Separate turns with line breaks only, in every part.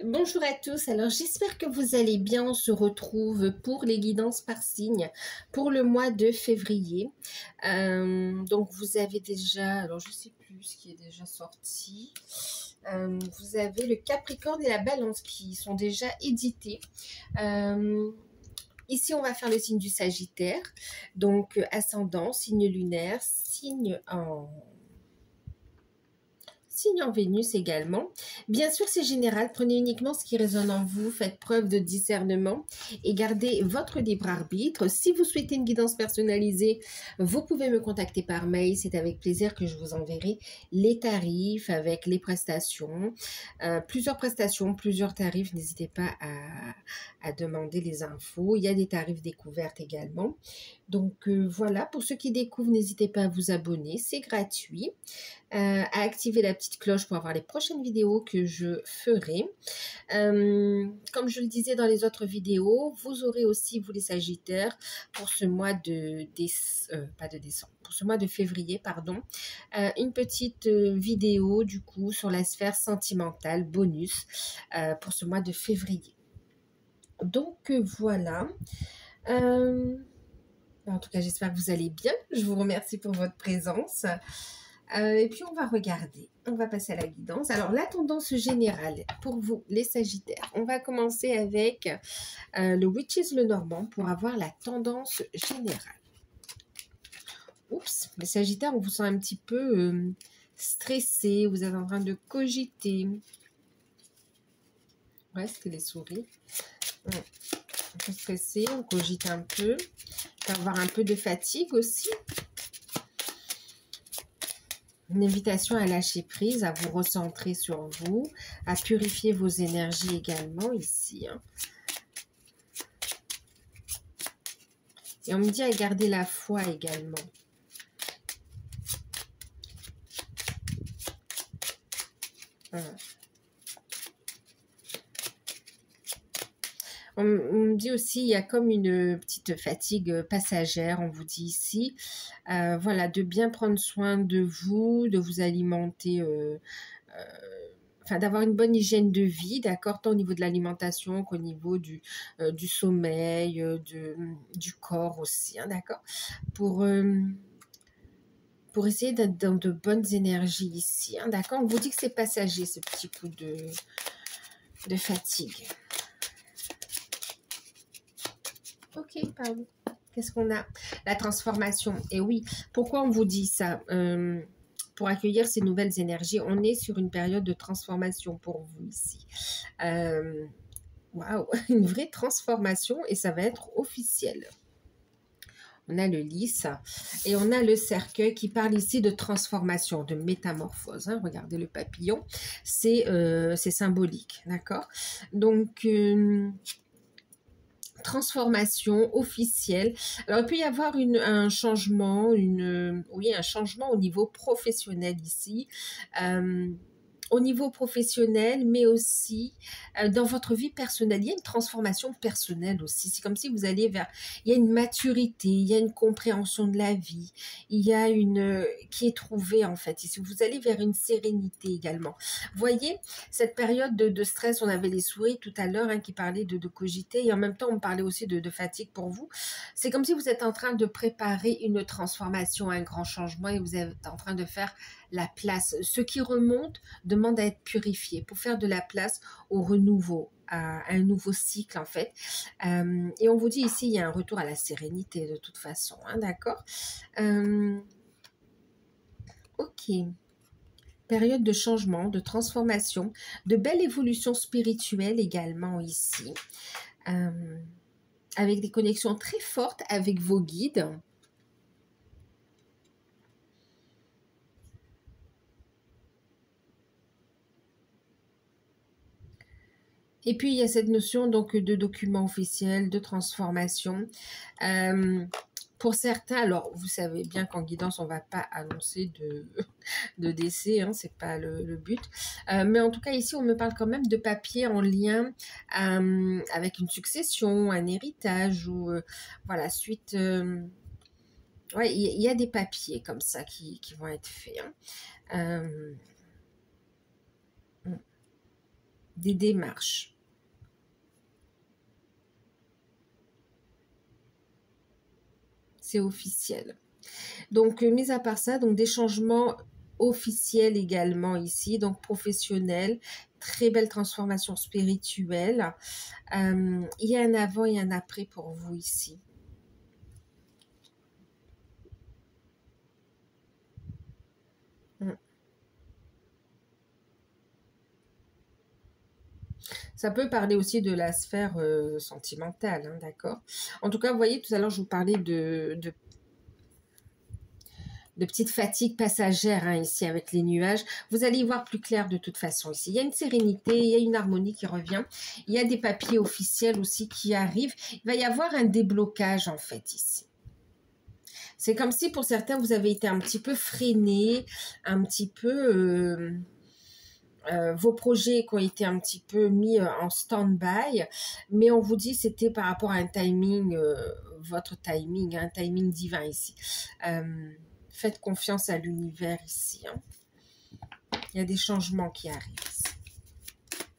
Bonjour à tous, alors j'espère que vous allez bien. On se retrouve pour les guidances par signe pour le mois de février. Donc vous avez déjà, alors je ne sais plus ce qui est déjà sorti. Vous avez le Capricorne et la Balance qui sont déjà édités. Ici, on va faire le signe du Sagittaire, donc ascendant, signe lunaire, signe en Vénus également. Bien sûr, c'est général. Prenez uniquement ce qui résonne en vous. Faites preuve de discernement et gardez votre libre arbitre. Si vous souhaitez une guidance personnalisée, vous pouvez me contacter par mail. C'est avec plaisir que je vous enverrai les tarifs avec les prestations. Plusieurs prestations, plusieurs tarifs. N'hésitez pas à demander les infos. Il y a des tarifs découvertes également. Donc voilà, pour ceux qui découvrent, n'hésitez pas à vous abonner. C'est gratuit. À activer la petite cloche pour avoir les prochaines vidéos que je ferai. Comme je le disais dans les autres vidéos, vous aurez aussi, vous les Sagittaires, pour ce mois de pour ce mois de février, pardon, une petite vidéo du coup sur la sphère sentimentale bonus pour ce mois de février. Donc voilà. En tout cas, j'espère que vous allez bien. Je vous remercie pour votre présence. Et puis, on va regarder. On va passer à la guidance. Alors, la tendance générale pour vous, les Sagittaires. On va commencer avec le Witches le Normand pour avoir la tendance générale. Oups, les Sagittaires, on vous sent un petit peu stressé. Vous êtes en train de cogiter. Ouais, c'était les souris. Un peu stressé, on cogite un peu. On peut avoir un peu de fatigue aussi. Une invitation à lâcher prise, à vous recentrer sur vous, à purifier vos énergies également ici. Et on me dit à garder la foi également. On me dit aussi, il y a comme une petite fatigue passagère, on vous dit ici. Voilà, de bien prendre soin de vous alimenter, enfin d'avoir une bonne hygiène de vie, d'accord, tant au niveau de l'alimentation qu'au niveau du sommeil, du corps aussi, hein, d'accord, pour essayer d'être dans de bonnes énergies ici, hein, d'accord. On vous dit que c'est passager, ce petit coup de fatigue. Ok, pardon. Qu'est-ce qu'on a? La transformation. Et oui, pourquoi on vous dit ça? Pour accueillir ces nouvelles énergies, on est sur une période de transformation pour vous ici. Waouh, une vraie transformation et ça va être officiel. On a le lys et on a le cercueil qui parle ici de transformation, de métamorphose. Hein. Regardez le papillon, c'est symbolique, d'accord? Donc, transformation officielle. Alors, il peut y avoir un changement, un changement au niveau professionnel ici. Au niveau professionnel, mais aussi dans votre vie personnelle. Il y a une transformation personnelle aussi. C'est comme si vous allez vers... Il y a une maturité, il y a une compréhension de la vie, il y a qui est trouvée en fait. Ici, vous allez vers une sérénité également. Vous voyez, cette période de stress, on avait les souris tout à l'heure hein, qui parlaient de cogiter et en même temps, on parlait aussi de fatigue pour vous. C'est comme si vous êtes en train de préparer une transformation, un grand changement et vous êtes en train de faire la place. Ce qui remonte demande à être purifié pour faire de la place au renouveau, à un nouveau cycle en fait. Et on vous dit ici, il y a un retour à la sérénité de toute façon, hein, d'accord. Ok. Période de changement, de transformation, de belle évolution spirituelle également ici. Avec des connexions très fortes avec vos guides. Et puis, il y a cette notion donc de document officiel, de transformation. Pour certains, alors vous savez bien qu'en guidance, on ne va pas annoncer de décès, hein, c'est pas le but. Mais en tout cas, ici, on me parle quand même de papier en lien avec une succession, un héritage ou voilà, suite... ouais, il y a des papiers comme ça qui vont être faits. Hein. des démarches. C'est officiel. Donc, mis à part ça, donc des changements officiels également ici, donc professionnels, très belle transformation spirituelle. Il y a un avant et un après pour vous ici. Ça peut parler aussi de la sphère sentimentale, hein, d'accord? En tout cas, vous voyez, tout à l'heure, je vous parlais de petites fatigues passagères, hein, ici, avec les nuages. Vous allez y voir plus clair de toute façon ici. Il y a une sérénité, il y a une harmonie qui revient. Il y a des papiers officiels aussi qui arrivent. Il va y avoir un déblocage, en fait, ici. C'est comme si, pour certains, vous avez été un petit peu freiné, un petit peu... vos projets qui ont été un petit peu mis en stand-by, mais on vous dit c'était par rapport à un timing, votre timing, un timing divin ici. Faites confiance à l'univers ici. Hein. Il y a des changements qui arrivent ici.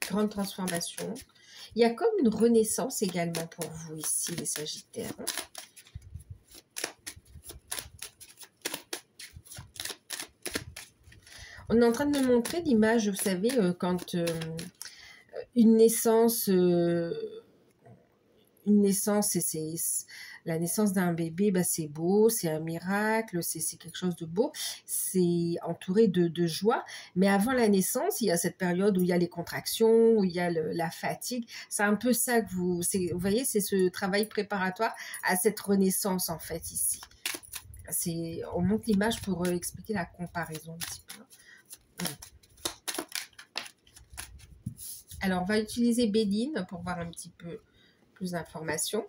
Grande transformation. Il y a comme une renaissance également pour vous ici, les Sagittaires. Hein. On est en train de me montrer l'image, vous savez, quand une naissance, c'est la naissance d'un bébé, bah, c'est beau, c'est un miracle, c'est quelque chose de beau, c'est entouré de joie. Mais avant la naissance, il y a cette période où il y a les contractions, où il y a la fatigue. C'est un peu ça que vous voyez, c'est ce travail préparatoire à cette renaissance, en fait, ici. On montre l'image pour expliquer la comparaison un petit peu. Alors, on va utiliser Béline pour voir un petit peu plus d'informations.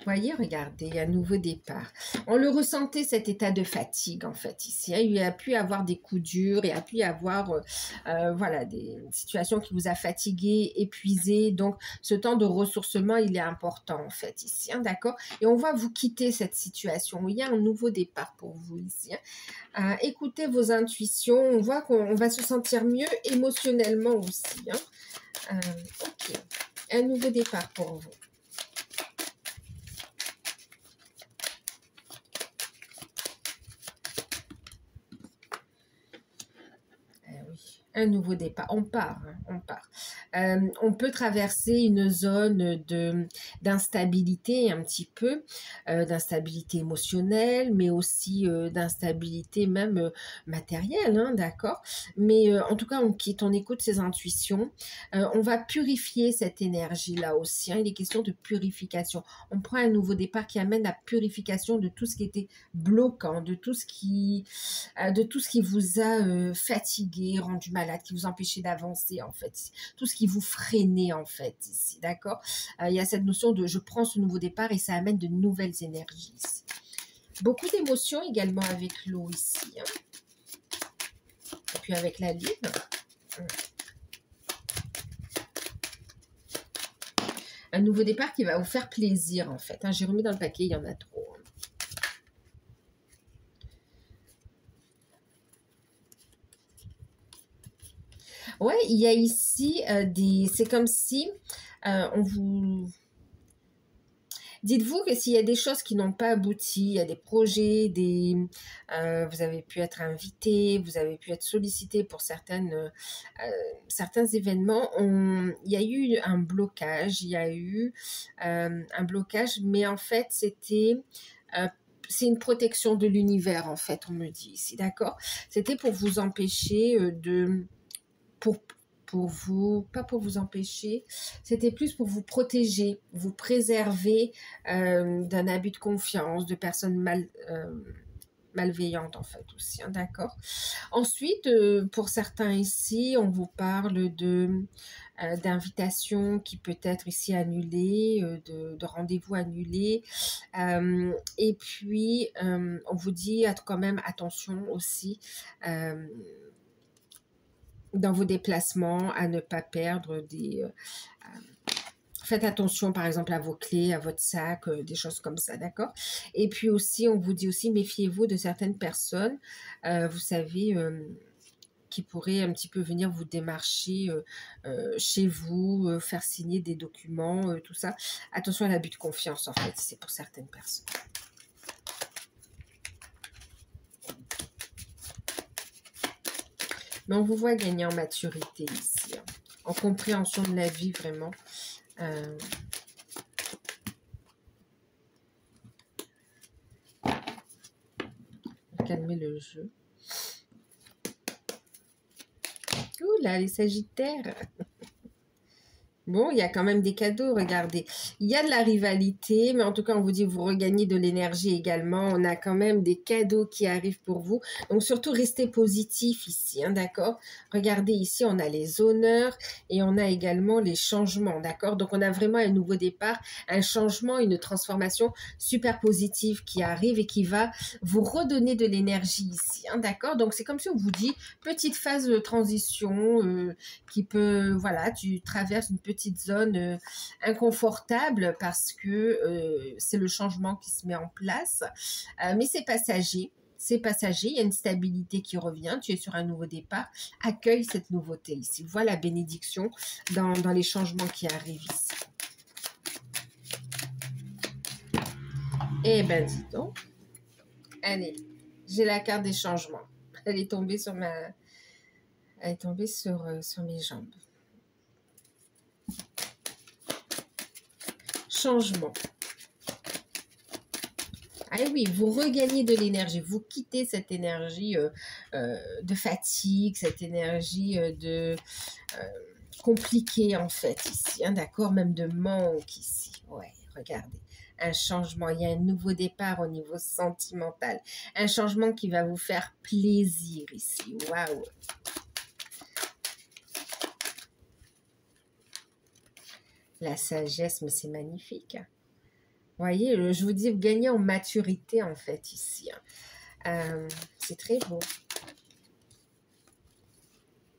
Voyez, regardez, il y a un nouveau départ. On le ressentait, cet état de fatigue, en fait, ici. Hein. Il y a pu y avoir des coups durs, il y a pu y avoir voilà, des situations qui vous a fatigué, épuisé. Donc, ce temps de ressourcement, il est important, en fait, ici. Hein, d'accord? Et on va vous quitter cette situation. Il y a un nouveau départ pour vous, ici. Hein. Écoutez vos intuitions. On voit qu'on va se sentir mieux émotionnellement aussi. Hein. Ok. Un nouveau départ pour vous. Un nouveau départ, on part, hein, on part. On peut traverser une zone d'instabilité un petit peu, d'instabilité émotionnelle, mais aussi d'instabilité même matérielle, hein, d'accord? Mais en tout cas, on quitte, on écoute ses intuitions. On va purifier cette énergie-là aussi. Hein, il est question de purification. On prend un nouveau départ qui amène la purification de tout ce qui était bloquant, de tout ce qui vous a fatigué, rendu malade, qui vous empêchait d'avancer, en fait. Tout ce qui vous freinait, en fait, ici, d'accord? Il y a cette notion de « je prends ce nouveau départ » et ça amène de nouvelles énergies ici. Beaucoup d'émotions également avec l'eau ici. Hein. Et puis avec la lune. Un nouveau départ qui va vous faire plaisir, en fait. Hein. J'ai remis dans le paquet, il y en a trop. Ouais, il y a ici c'est comme si on vous... Dites-vous que s'il y a des choses qui n'ont pas abouti, il y a des projets, vous avez pu être invité, vous avez pu être sollicité pour certains événements, il y a eu un blocage, un blocage, mais en fait, c'est une protection de l'univers, en fait, on me dit ici, d'accord? C'était pour vous empêcher pour vous, pas pour vous empêcher, c'était plus pour vous protéger, vous préserver d'un abus de confiance, de personnes malveillantes en fait aussi, hein, d'accord. Ensuite, pour certains ici, on vous parle d'invitations qui peut être ici annulées, de rendez-vous annulés. Et puis, on vous dit quand même attention aussi dans vos déplacements, à ne pas perdre Faites attention, par exemple, à vos clés, à votre sac, des choses comme ça, d'accord? Et puis aussi, on vous dit aussi, méfiez-vous de certaines personnes, vous savez, qui pourraient un petit peu venir vous démarcher chez vous, faire signer des documents, tout ça. Attention à l'abus de confiance, en fait, c'est pour certaines personnes. Mais on vous voit gagner en maturité ici, hein, en compréhension de la vie, vraiment. Calmer le jeu. Ouh là, les Sagittaires. Bon, il y a quand même des cadeaux, regardez. Il y a de la rivalité, mais en tout cas, on vous dit vous regagnez de l'énergie également. On a quand même des cadeaux qui arrivent pour vous. Donc, surtout, restez positif ici, hein, d'accord? Regardez ici, on a les honneurs et on a également les changements, d'accord? Donc, on a vraiment un nouveau départ, un changement, une transformation super positive qui arrive et qui va vous redonner de l'énergie ici, hein, d'accord? Donc, c'est comme si on vous dit, petite phase de transition qui peut, voilà, tu traverses une petite zone inconfortable parce que c'est le changement qui se met en place, mais c'est passager. C'est passager, il y a une stabilité qui revient, tu es sur un nouveau départ, accueille cette nouveauté ici. Voilà la bénédiction dans les changements qui arrivent ici. Eh ben dis donc, allez, j'ai la carte des changements. Elle est tombée sur elle est tombée sur mes jambes. Changement. Ah oui, vous regagnez de l'énergie, vous quittez cette énergie de fatigue, cette énergie compliquée en fait ici, hein, d'accord, même de manque ici. Ouais, regardez, un changement, il y a un nouveau départ au niveau sentimental, un changement qui va vous faire plaisir ici. Waouh! La sagesse, mais c'est magnifique. Vous voyez, je vous dis, vous gagnez en maturité, en fait, ici. C'est très beau.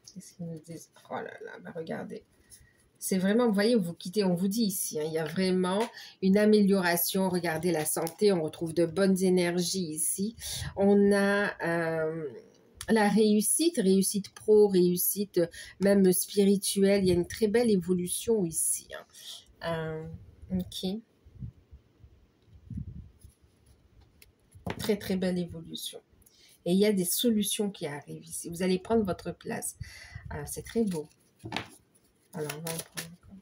Qu'est-ce qu'ils nous disent? Oh là là, bah regardez. C'est vraiment, vous voyez, vous quittez, on vous dit ici, hein, il y a vraiment une amélioration. Regardez la santé, on retrouve de bonnes énergies ici. On a la réussite pro, réussite même spirituelle. Il y a une très belle évolution ici. Hein. Ok. Très, très belle évolution. Et il y a des solutions qui arrivent ici. Vous allez prendre votre place. C'est très beau. Alors, on va en prendre encore.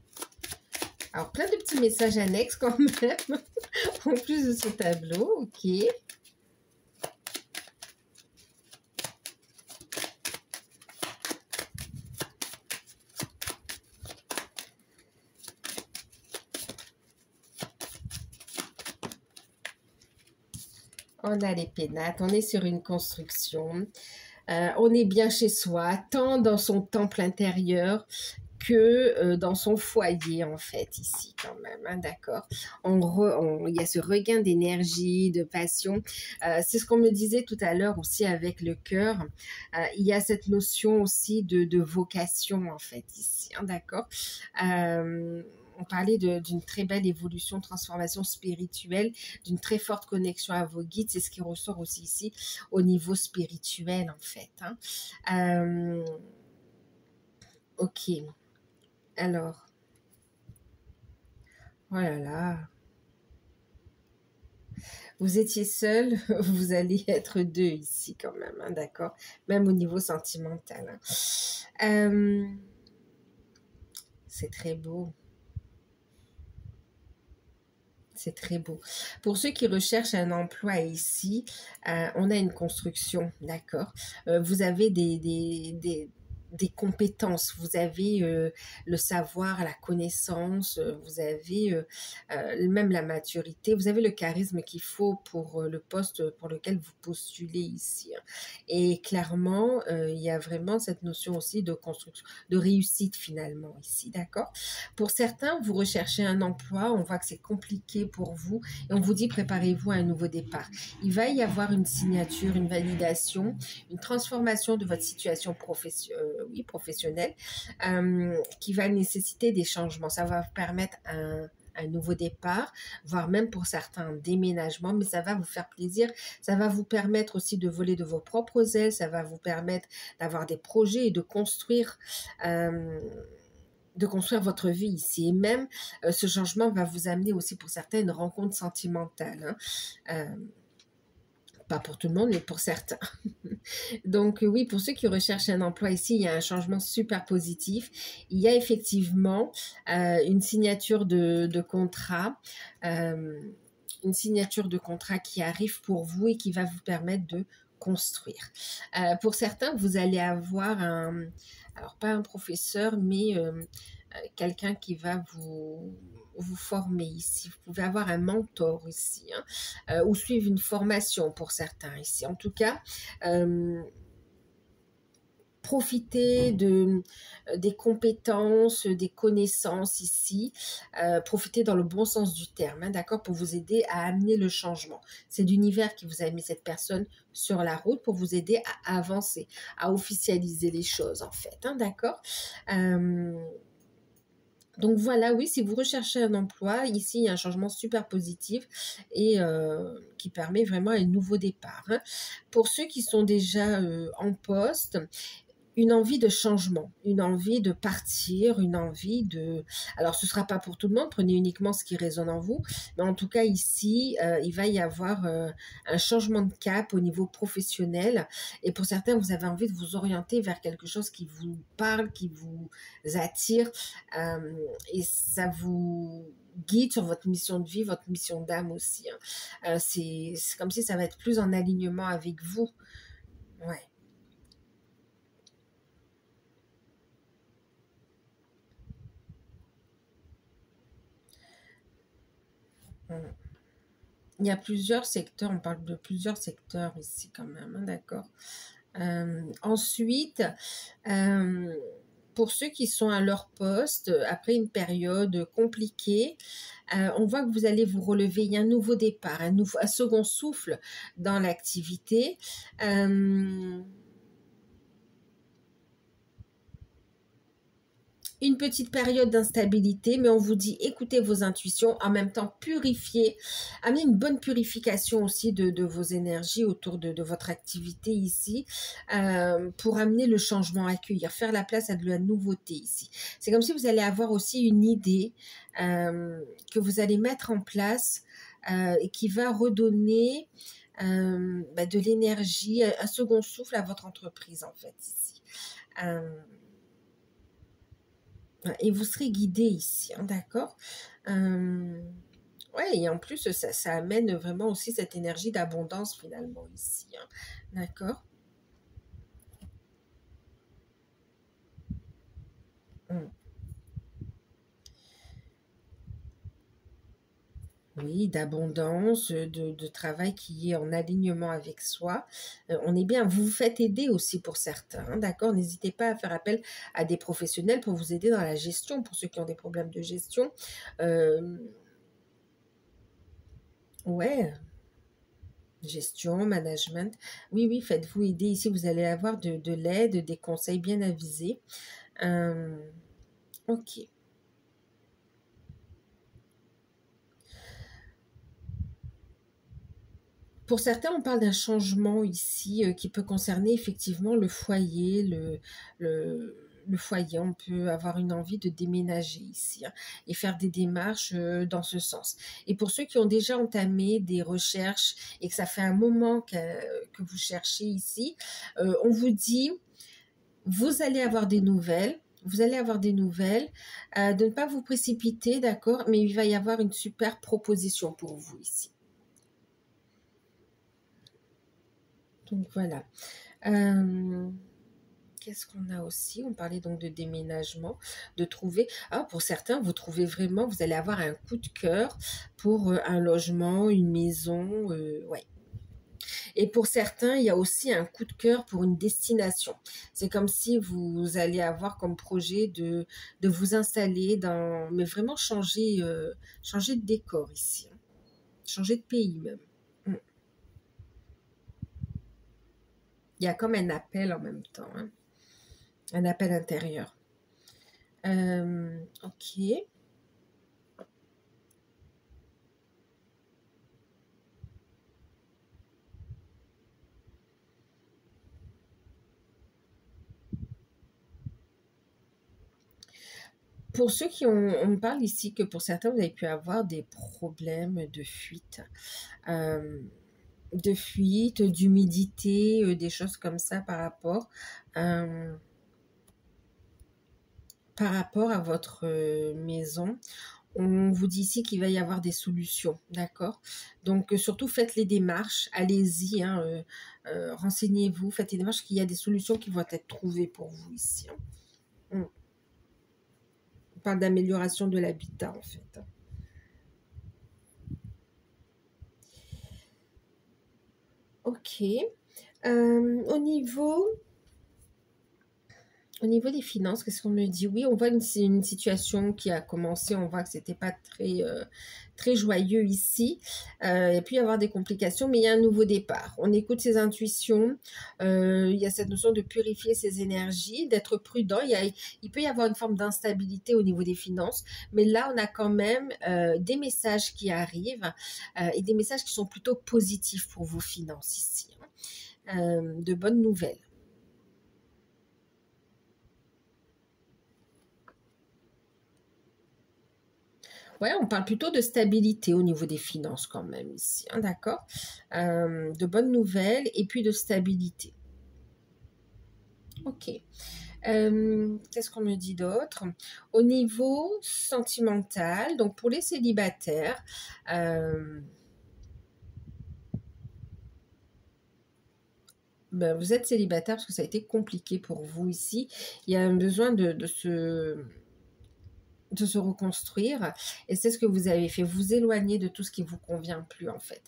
Alors, plein de petits messages annexes quand même. En plus de ce tableau. Ok. On a les pénates, on est sur une construction, on est bien chez soi, tant dans son temple intérieur que dans son foyer en fait, ici quand même, hein, d'accord. Il y a ce regain d'énergie, de passion. C'est ce qu'on me disait tout à l'heure aussi avec le cœur. Il y a cette notion aussi de vocation en fait ici, hein, d'accord. On parlait d'une très belle évolution, transformation spirituelle, d'une très forte connexion à vos guides. C'est ce qui ressort aussi ici au niveau spirituel, en fait. Hein. Ok. Alors. Oh là là. Vous étiez seul, vous allez être deux ici quand même, hein, d'accord? Même au niveau sentimental. Hein. C'est très beau. C'est très beau. Pour ceux qui recherchent un emploi ici, on a une construction, d'accord? Vous avez des compétences, vous avez le savoir, la connaissance, vous avez même la maturité, vous avez le charisme qu'il faut pour le poste pour lequel vous postulez ici. Hein. Et clairement, il y a vraiment cette notion aussi de construction, de réussite finalement ici, d'accord? Pour certains, vous recherchez un emploi, on voit que c'est compliqué pour vous et on vous dit préparez-vous à un nouveau départ. Il va y avoir une signature, une validation, une transformation de votre situation oui, professionnel, qui va nécessiter des changements. Ça va vous permettre un nouveau départ, voire même pour certains déménagements, mais ça va vous faire plaisir, ça va vous permettre aussi de voler de vos propres ailes, ça va vous permettre d'avoir des projets et euh, de construire votre vie ici. Et même, ce changement va vous amener aussi pour certains une rencontre sentimentale, hein. Pas pour tout le monde, mais pour certains. Donc oui, pour ceux qui recherchent un emploi ici, il y a un changement super positif. Il y a effectivement une signature de contrat, euh, une signature de contrat qui arrive pour vous et qui va vous permettre de construire. Pour certains, vous allez avoir alors pas un professeur, mais quelqu'un qui va vous former ici. Vous pouvez avoir un mentor ici, hein, ou suivre une formation pour certains ici. En tout cas, profiter des compétences, des connaissances ici, profiter dans le bon sens du terme, hein, d'accord, pour vous aider à amener le changement. C'est l'univers qui vous a mis cette personne sur la route pour vous aider à avancer, à officialiser les choses en fait, hein, d'accord. Donc voilà, oui, si vous recherchez un emploi, ici, il y a un changement super positif et qui permet vraiment un nouveau départ, hein. Pour ceux qui sont déjà en poste, une envie de changement, une envie de partir, une envie de... Alors, ce ne sera pas pour tout le monde, prenez uniquement ce qui résonne en vous, mais en tout cas, ici, il va y avoir un changement de cap au niveau professionnel, et pour certains, vous avez envie de vous orienter vers quelque chose qui vous parle, qui vous attire, et ça vous guide sur votre mission de vie, votre mission d'âme aussi, hein. C'est comme si ça va être plus en alignement avec vous. Ouais. Mm. Il y a plusieurs secteurs, on parle de plusieurs secteurs ici quand même, hein, d'accord. Ensuite, euh, pour ceux qui sont à leur poste, après une période compliquée, on voit que vous allez vous relever, il y a un nouveau départ, un second souffle dans l'activité. Une petite période d'instabilité, mais on vous dit écoutez vos intuitions, en même temps purifiez, amenez une bonne purification aussi de vos énergies autour de votre activité ici, pour amener le changement, accueillir, faire la place à de la nouveauté ici. C'est comme si vous allez avoir aussi une idée que vous allez mettre en place et qui va redonner de l'énergie, un second souffle à votre entreprise en fait ici. Et vous serez guidé ici, hein, d'accord. Ouais, et en plus, ça amène vraiment aussi cette énergie d'abondance finalement ici, hein, d'accord. Mm. Oui, d'abondance, de travail qui est en alignement avec soi. On est bien, vous vous faites aider aussi pour certains, hein, d'accord. N'hésitez pas à faire appel à des professionnels pour vous aider dans la gestion, pour ceux qui ont des problèmes de gestion. Euh, ouais, gestion, management. Oui, oui, faites-vous aider. Ici, vous allez avoir de l'aide, des conseils bien avisés. Euh, ok. Pour certains, on parle d'un changement ici qui peut concerner effectivement le foyer, le, le foyer. On peut avoir une envie de déménager ici, hein, et faire des démarches dans ce sens. Et pour ceux qui ont déjà entamé des recherches et que ça fait un moment que vous cherchez ici, on vous dit vous allez avoir des nouvelles. Vous allez avoir des nouvelles, de ne pas vous précipiter, d'accord, mais il va y avoir une super proposition pour vous ici. Donc voilà. Euh, Qu'est-ce qu'on a aussi? On parlait donc de déménagement, de trouver. Ah, pour certains, vous trouvez vraiment, vous allez avoir un coup de cœur pour un logement, une maison, ouais. Et pour certains, il y a aussi un coup de cœur pour une destination. C'est comme si vous allez avoir comme projet de vous installer dans, mais vraiment changer de décor ici, hein. Changer de pays même. Mm. Il y a comme un appel en même temps, hein. Un appel intérieur. Ok. Pour ceux qui ont, on parle ici que pour certains, vous avez pu avoir des problèmes euh, de fuite, d'humidité, des choses comme ça euh, par rapport à votre maison. On vous dit ici qu'il va y avoir des solutions, d'accord? Donc, surtout, faites les démarches, allez-y, hein, renseignez-vous, faites les démarches, qu'il y a des solutions qui vont être trouvées pour vous ici, hein. On parle d'amélioration de l'habitat, en fait. Ok. Au niveau des finances, qu'est-ce qu'on me dit? Oui, on voit une situation qui a commencé, on voit que c'était pas très joyeux ici. Il peut y avoir des complications, mais il y a un nouveau départ. On écoute ses intuitions. Il y a cette notion de purifier ses énergies, d'être prudent. Il peut y avoir une forme d'instabilité au niveau des finances, mais là, on a quand même des messages qui arrivent et des messages qui sont plutôt positifs pour vos finances ici, hein. De bonnes nouvelles. Ouais, on parle plutôt de stabilité au niveau des finances quand même ici, hein, d'accord? De bonnes nouvelles et puis de stabilité. Ok. Qu'est-ce qu'on me dit d'autre? Au niveau sentimental, donc pour les célibataires, ben, vous êtes célibataire parce que ça a été compliqué pour vous ici. Il y a un besoin de se reconstruire. Et c'est ce que vous avez fait, vous éloigner de tout ce qui vous convient plus en fait.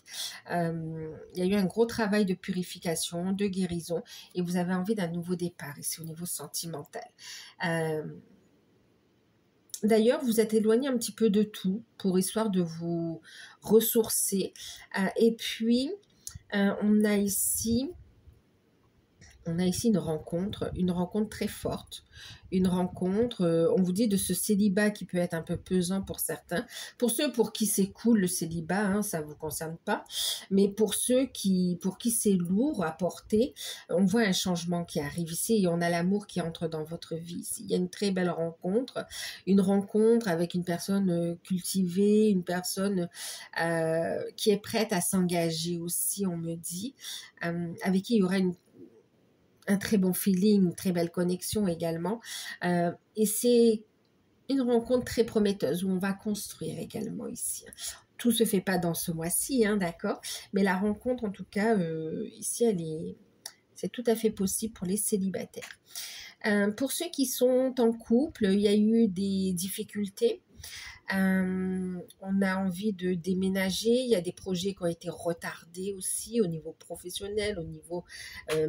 Il y a eu un gros travail de purification, de guérison, et vous avez envie d'un nouveau départ ici au niveau sentimental. Euh, D'ailleurs, vous êtes éloigné un petit peu de tout pour histoire de vous ressourcer. Et puis, on a ici une rencontre très forte, une rencontre, on vous dit de ce célibat qui peut être un peu pesant pour certains. Pour ceux pour qui c'est cool le célibat, hein, ça ne vous concerne pas, mais pour ceux pour qui c'est lourd à porter, on voit un changement qui arrive ici et on a l'amour qui entre dans votre vie ici. Il y a une très belle rencontre, une rencontre avec une personne cultivée, une personne qui est prête à s'engager aussi, on me dit, avec qui il y aura un très bon feeling, une très belle connexion également. Et c'est une rencontre très prometteuse où on va construire également ici. Tout se fait pas dans ce mois-ci, hein, d'accord? Mais la rencontre, en tout cas, ici, c'est tout à fait possible pour les célibataires. Pour ceux qui sont en couple, il y a eu des difficultés. On a envie de déménager. Il y a des projets qui ont été retardés aussi au niveau professionnel, au niveau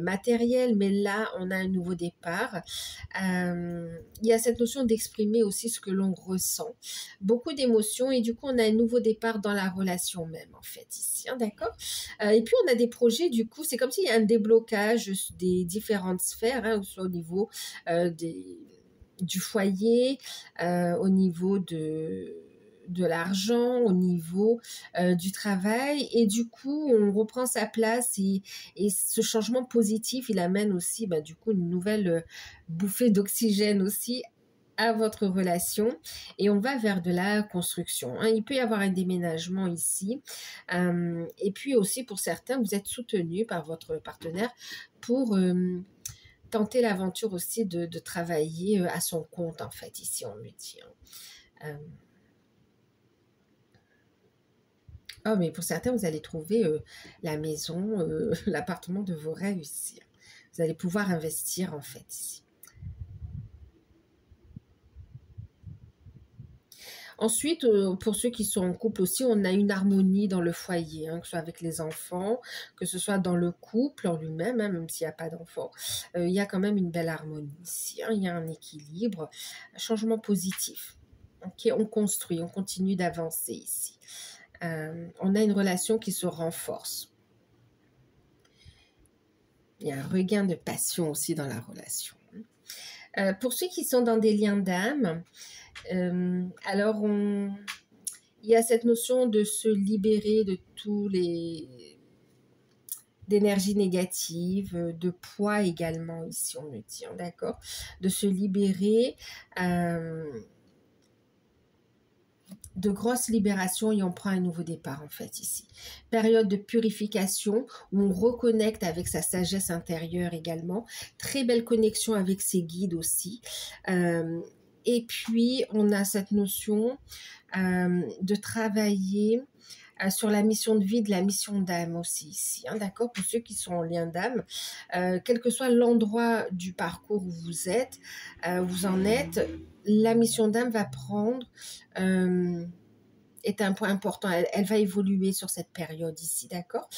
matériel, mais là, on a un nouveau départ. Il y a cette notion d'exprimer aussi ce que l'on ressent. Beaucoup d'émotions et du coup, on a un nouveau départ dans la relation même, en fait, ici, hein, d'accord? Et puis, on a des projets, du coup, c'est comme s'il y a un déblocage des différentes sphères, hein, soit au niveau du foyer, au niveau de l'argent, au niveau du travail. Et du coup, on reprend sa place et ce changement positif, il amène aussi bah, du coup une nouvelle bouffée d'oxygène aussi à votre relation et on va vers de la construction, hein. Il peut y avoir un déménagement ici et puis aussi pour certains, vous êtes soutenu par votre partenaire pour tenter l'aventure aussi de travailler à son compte, en fait, ici, on me dit, hein. Oh, mais pour certains, vous allez trouver la maison, l'appartement de vos rêves ici. Vous allez pouvoir investir, en fait, ici. Ensuite, pour ceux qui sont en couple aussi, on a une harmonie dans le foyer, hein, que ce soit avec les enfants, que ce soit dans le couple en lui-même, hein, même s'il n'y a pas d'enfants. Il y a quand même une belle harmonie ici, hein, il y a un équilibre, un changement positif. Ok, on construit, on continue d'avancer ici. On a une relation qui se renforce. Il y a un regain de passion aussi dans la relation. Pour ceux qui sont dans des liens d'âme, alors il y a cette notion de se libérer de tous les d'énergie négative, de poids également ici on me dit, hein, d'accord, de se libérer, de grosses libérations et on prend un nouveau départ en fait ici. Période de purification où on reconnecte avec sa sagesse intérieure également. Très belle connexion avec ses guides aussi. Et puis on a cette notion de travailler sur la mission de vie, de la mission d'âme aussi ici, hein, d'accord, pour ceux qui sont en lien d'âme, quel que soit l'endroit du parcours où vous êtes, vous en êtes, la mission d'âme va prendre, est un point important, elle va évoluer sur cette période ici, d'accord,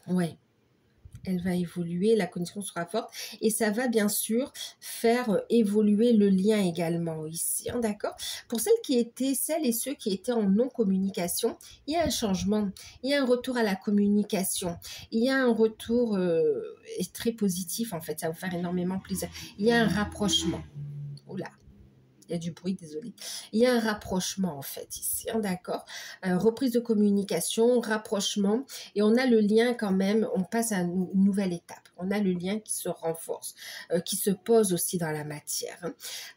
ouais. Elle va évoluer, la connexion sera forte et ça va bien sûr faire évoluer le lien également ici, hein, d'accord. Pour celles et ceux qui étaient en non-communication, il y a un changement, il y a un retour à la communication, il y a un retour très positif en fait, ça va vous faire énormément plaisir. Il y a un rapprochement. Oula. Il y a du bruit, désolé. Il y a un rapprochement en fait ici, hein, d'accord. Reprise de communication, rapprochement, et on a le lien quand même, on passe à une nouvelle étape. On a le lien qui se renforce, qui se pose aussi dans la matière, hein.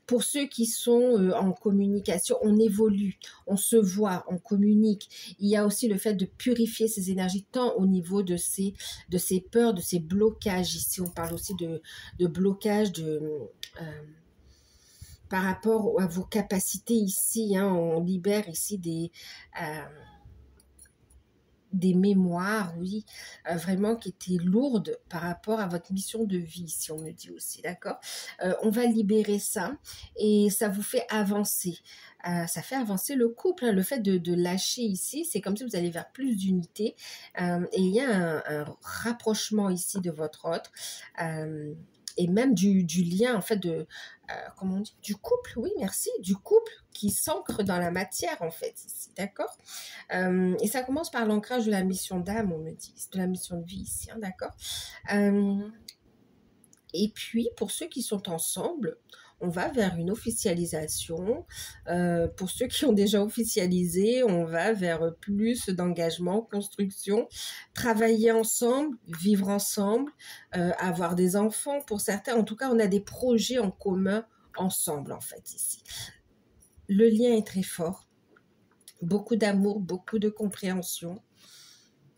Pour ceux qui sont en communication, on évolue, on se voit, on communique. Il y a aussi le fait de purifier ces énergies, tant au niveau de ces peurs, de ces blocages ici. On parle aussi de blocage par rapport à vos capacités ici, hein, on libère ici des mémoires, oui, vraiment qui étaient lourdes par rapport à votre mission de vie, si on me dit aussi, d'accord. On va libérer ça et ça vous fait avancer. Ça fait avancer le couple, hein. Le fait de lâcher ici, c'est comme si vous allez vers plus d'unité et il y a un rapprochement ici de votre autre. Et même du lien, en fait, comment on dit, du couple, oui, merci, du couple qui s'ancre dans la matière, en fait, ici, d'accord. Et ça commence par l'ancrage de la mission d'âme, on me dit, de la mission de vie ici, hein, d'accord. Et puis, pour ceux qui sont ensemble, on va vers une officialisation. Pour ceux qui ont déjà officialisé, on va vers plus d'engagement, construction, travailler ensemble, vivre ensemble, avoir des enfants pour certains. En tout cas, on a des projets en commun ensemble, en fait, ici. Le lien est très fort. Beaucoup d'amour, beaucoup de compréhension.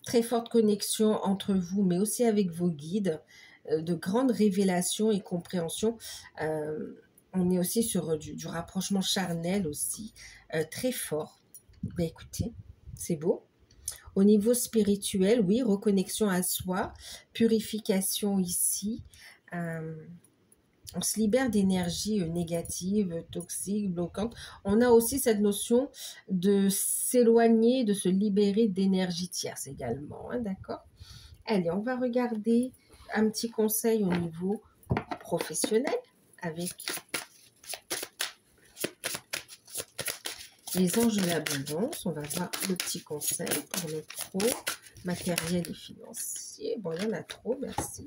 Très forte connexion entre vous, mais aussi avec vos guides. De grandes révélations et compréhension. On est aussi sur du rapprochement charnel aussi, très fort. Ben écoutez, c'est beau. Au niveau spirituel, oui, reconnexion à soi, purification ici. On se libère d'énergie négative, toxique, bloquante. On a aussi cette notion de s'éloigner, de se libérer d'énergie tierce également, hein, d'accord. Allez, on va regarder un petit conseil au niveau professionnel avec les anges de l'abondance. On va voir le petit conseil pour le pro, matériel et financier. Bon, il y en a trop, merci.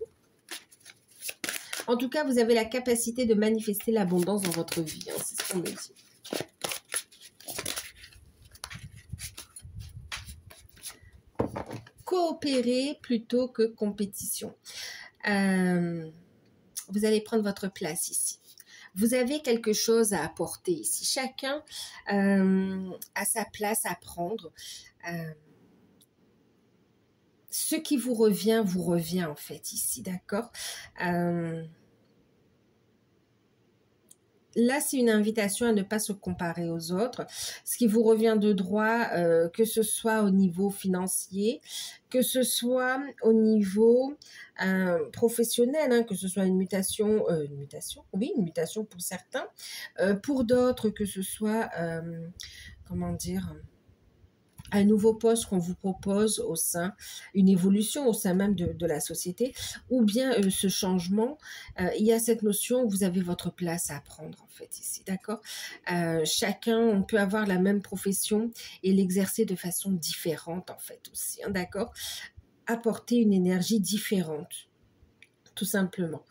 En tout cas, vous avez la capacité de manifester l'abondance dans votre vie, hein, c'est ce qu'on me dit. Coopérer plutôt que compétition. Vous allez prendre votre place ici. Vous avez quelque chose à apporter ici. Chacun a sa place à prendre. Ce qui vous revient en fait ici, d'accord. Là, c'est une invitation à ne pas se comparer aux autres. Ce qui vous revient de droit, que ce soit au niveau financier, que ce soit au niveau professionnel, hein, que ce soit une mutation, oui, une mutation pour certains. Pour d'autres, que ce soit, comment dire, un nouveau poste qu'on vous propose au sein, une évolution au sein même de la société, ou bien ce changement, il y a cette notion où vous avez votre place à prendre en fait ici, d'accord. Chacun, on peut avoir la même profession et l'exercer de façon différente en fait aussi, hein, d'accord. Apporter une énergie différente, tout simplement.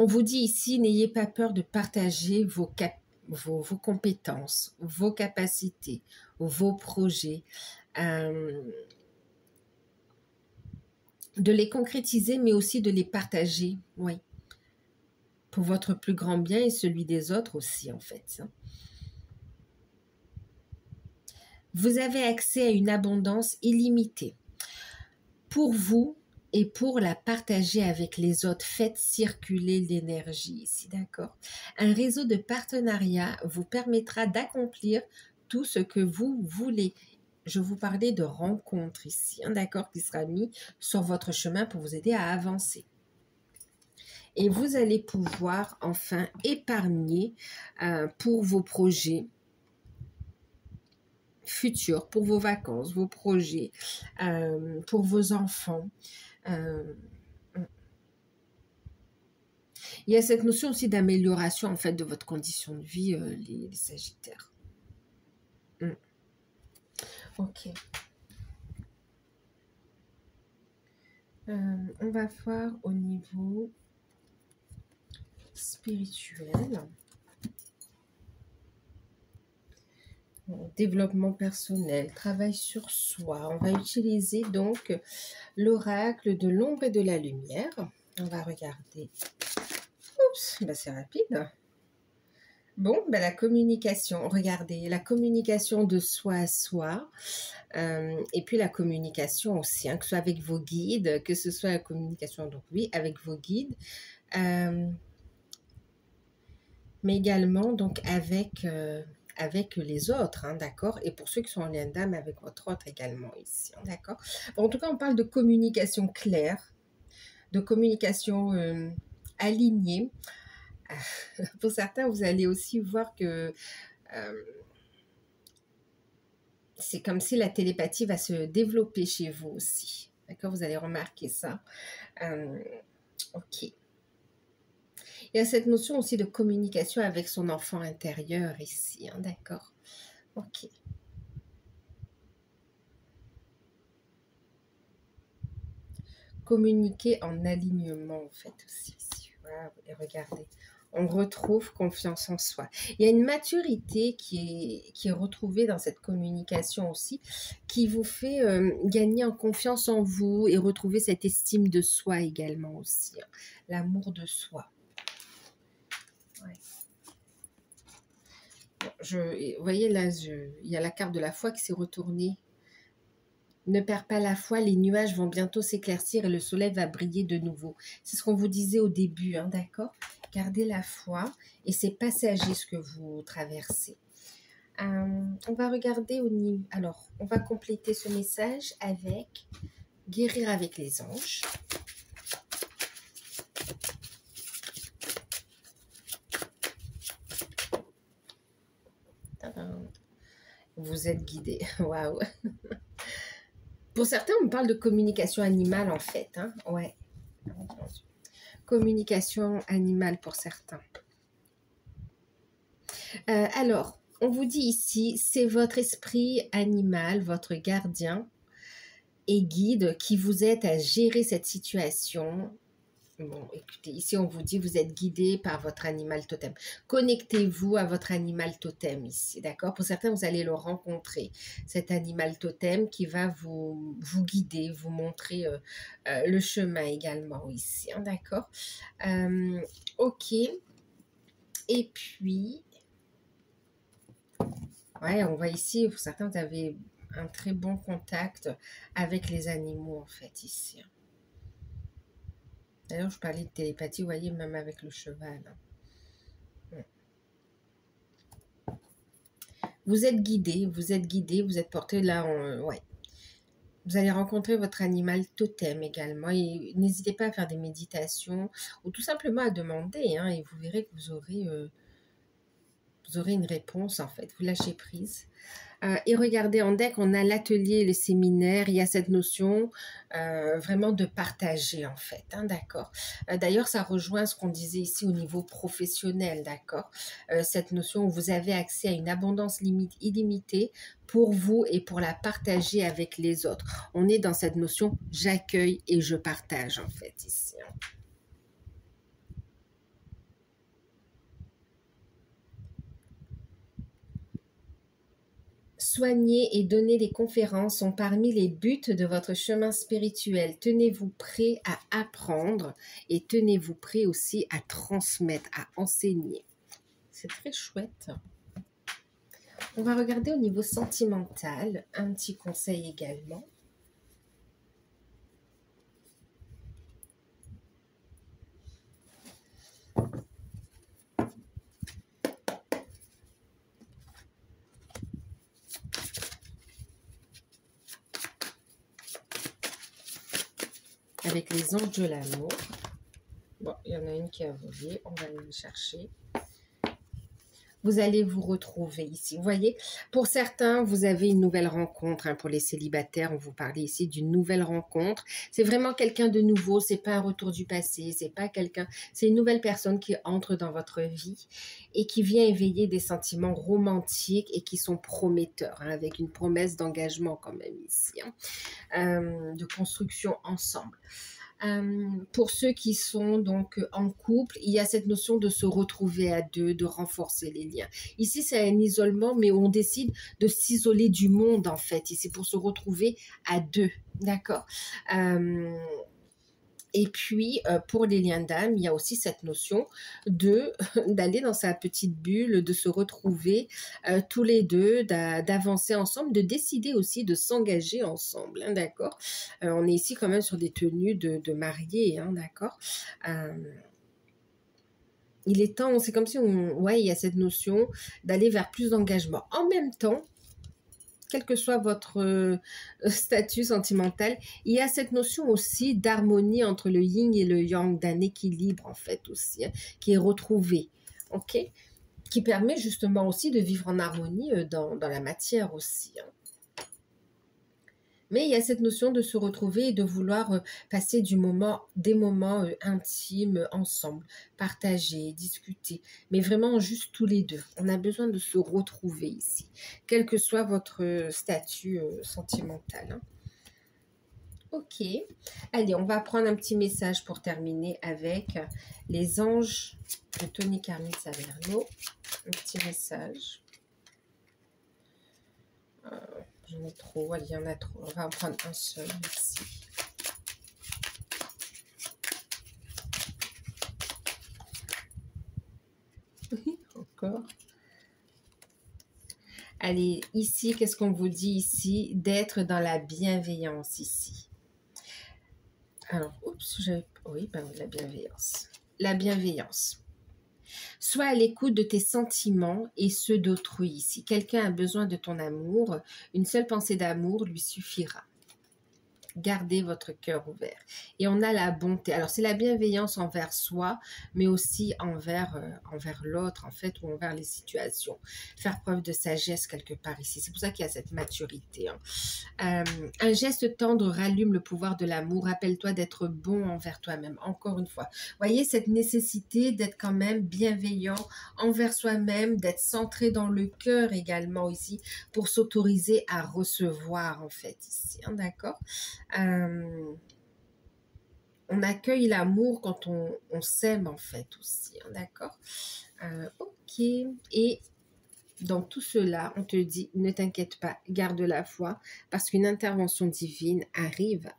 On vous dit ici, n'ayez pas peur de partager vos compétences, vos capacités, vos projets, de les concrétiser, mais aussi de les partager, oui, pour votre plus grand bien et celui des autres aussi, en fait. Vous avez accès à une abondance illimitée pour vous et pour la partager avec les autres. Faites circuler l'énergie ici, d'accord? Un réseau de partenariat vous permettra d'accomplir tout ce que vous voulez. Je vous parlais de rencontres ici, hein, d'accord, qui sera mis sur votre chemin pour vous aider à avancer. Et vous allez pouvoir enfin épargner pour vos projets futurs, pour vos vacances, vos projets, pour vos enfants. Il y a cette notion aussi d'amélioration en fait de votre condition de vie, les Sagittaires. Ok. On va voir au niveau spirituel. Développement personnel, travail sur soi. On va utiliser donc l'oracle de l'ombre et de la lumière. On va regarder. Oups, ben c'est rapide. Bon, ben la communication. Regardez, la communication de soi à soi. Et puis la communication aussi, hein, que ce soit avec vos guides, que ce soit la communication, donc oui, avec vos guides. Mais également donc avec les autres, hein, d'accord? Et pour ceux qui sont en lien d'âme, avec votre autre également ici, hein, d'accord? Bon, en tout cas, on parle de communication claire, de communication alignée. Pour certains, vous allez aussi voir que c'est comme si la télépathie va se développer chez vous aussi, d'accord? Vous allez remarquer ça. Ok. Il y a cette notion aussi de communication avec son enfant intérieur ici, hein, d'accord? Ok. Communiquer en alignement, en fait, aussi. Ici. Voilà, et regardez, on retrouve confiance en soi. Il y a une maturité qui est retrouvée dans cette communication aussi, qui vous fait gagner en confiance en vous et retrouver cette estime de soi également aussi, hein, l'amour de soi. Ouais. Vous voyez là, il y a la carte de la foi qui s'est retournée. Ne perds pas la foi, les nuages vont bientôt s'éclaircir et le soleil va briller de nouveau. C'est ce qu'on vous disait au début, hein, d'accord? Gardez la foi et c'est passager ce que vous traversez. On va regarder au niveau... Alors, on va compléter ce message avec guérir avec les anges. Vous êtes guidé. Waouh. Pour certains, on parle de communication animale en fait. Hein? Ouais. Communication animale pour certains. Alors, on vous dit ici, c'est votre esprit animal, votre gardien et guide qui vous aide à gérer cette situation. Bon, écoutez, ici on vous dit vous êtes guidé par votre animal totem. Connectez-vous à votre animal totem ici, d'accord? Pour certains, vous allez le rencontrer, cet animal totem qui va vous guider, vous montrer le chemin également ici, hein, d'accord? Ok. Et puis, ouais, on voit ici, pour certains, vous avez un très bon contact avec les animaux en fait ici. D'ailleurs, je parlais de télépathie, vous voyez, même avec le cheval. Vous êtes guidé, vous êtes porté là, ouais. Vous allez rencontrer votre animal totem également. Et n'hésitez pas à faire des méditations ou tout simplement à demander, hein, et vous verrez que vous aurez une réponse en fait. Vous lâchez prise. Et regardez, en deck, on a l'atelier, les séminaires, il y a cette notion vraiment de partager en fait, hein, d'accord. D'ailleurs, ça rejoint ce qu'on disait ici au niveau professionnel, d'accord. Cette notion où vous avez accès à une abondance illimitée pour vous et pour la partager avec les autres. On est dans cette notion j'accueille et je partage en fait ici. Hein. Soigner et donner des conférences sont parmi les buts de votre chemin spirituel. Tenez-vous prêt à apprendre et tenez-vous prêt aussi à transmettre, à enseigner. C'est très chouette. On va regarder au niveau sentimental, un petit conseil également. Avec les anges de l'amour. Bon, il y en a une qui a volé, on va aller le chercher. Vous allez vous retrouver ici. Vous voyez, pour certains, vous avez une nouvelle rencontre. Hein, pour les célibataires, on vous parlait ici d'une nouvelle rencontre. C'est vraiment quelqu'un de nouveau. C'est pas un retour du passé. C'est pas quelqu'un. C'est une nouvelle personne qui entre dans votre vie et qui vient éveiller des sentiments romantiques et qui sont prometteurs, hein, avec une promesse d'engagement quand même ici, hein, de construction ensemble. Pour ceux qui sont donc en couple, il y a cette notion de se retrouver à deux, de renforcer les liens. Ici, c'est un isolement, mais on décide de s'isoler du monde, en fait. Et c'est pour se retrouver à deux, d'accord. Et puis, pour les liens d'âme, il y a aussi cette notion de d'aller dans sa petite bulle, de se retrouver tous les deux, d'avancer ensemble, de décider aussi de s'engager ensemble, hein, d'accord. On est ici quand même sur des tenues de mariés, hein, d'accord. Il est temps, c'est comme si ouais, il y a cette notion d'aller vers plus d'engagement. En même temps, quel que soit votre statut sentimental, il y a cette notion aussi d'harmonie entre le yin et le yang, d'un équilibre en fait aussi, hein, qui est retrouvé, ok, qui permet justement aussi de vivre en harmonie dans la matière aussi, hein. Mais il y a cette notion de se retrouver et de vouloir passer des moments intimes ensemble, partager, discuter, mais vraiment juste tous les deux. On a besoin de se retrouver ici, quel que soit votre statut sentimental, hein. Ok, allez, on va prendre un petit message pour terminer avec les anges de Tony Carmine Salerno. Un petit message. J'en ai trop, il y en a trop. On va en prendre un seul ici. Encore. Allez, ici, qu'est-ce qu'on vous dit ici? D'être dans la bienveillance ici. Alors, oups, oui, ben, la bienveillance. La bienveillance. Sois à l'écoute de tes sentiments et ceux d'autrui. Si quelqu'un a besoin de ton amour, une seule pensée d'amour lui suffira. Gardez votre cœur ouvert. Et on a la bonté. Alors, c'est la bienveillance envers soi, mais aussi envers l'autre, en fait, ou envers les situations. Faire preuve de sagesse quelque part ici. C'est pour ça qu'il y a cette maturité, hein. Un geste tendre rallume le pouvoir de l'amour. Rappelle-toi d'être bon envers toi-même. Encore une fois. Voyez cette nécessité d'être quand même bienveillant envers soi-même, d'être centré dans le cœur également ici, pour s'autoriser à recevoir, en fait, ici, hein, d'accord? On accueille l'amour quand on s'aime en fait aussi, hein, d'accord. Ok, et dans tout cela, on te dit, ne t'inquiète pas, garde la foi, parce qu'une intervention divine arrive.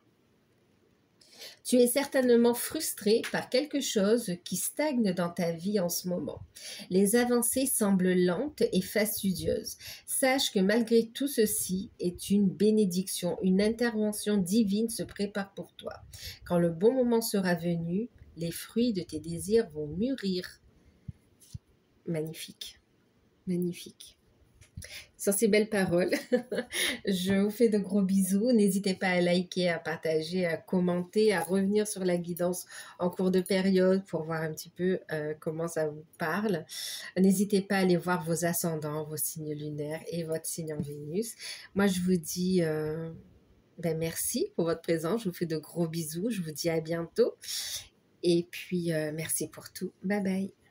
Tu es certainement frustré par quelque chose qui stagne dans ta vie en ce moment. Les avancées semblent lentes et fastidieuses. Sache que malgré tout ceci est une bénédiction, une intervention divine se prépare pour toi. Quand le bon moment sera venu, les fruits de tes désirs vont mûrir. Magnifique, magnifique. Sur ces belles paroles, je vous fais de gros bisous. N'hésitez pas à liker, à partager, à commenter, à revenir sur la guidance en cours de période pour voir un petit peu comment ça vous parle. N'hésitez pas à aller voir vos ascendants, vos signes lunaires et votre signe en Vénus. Moi, je vous dis merci pour votre présence. Je vous fais de gros bisous. Je vous dis à bientôt. Et puis, merci pour tout. Bye bye.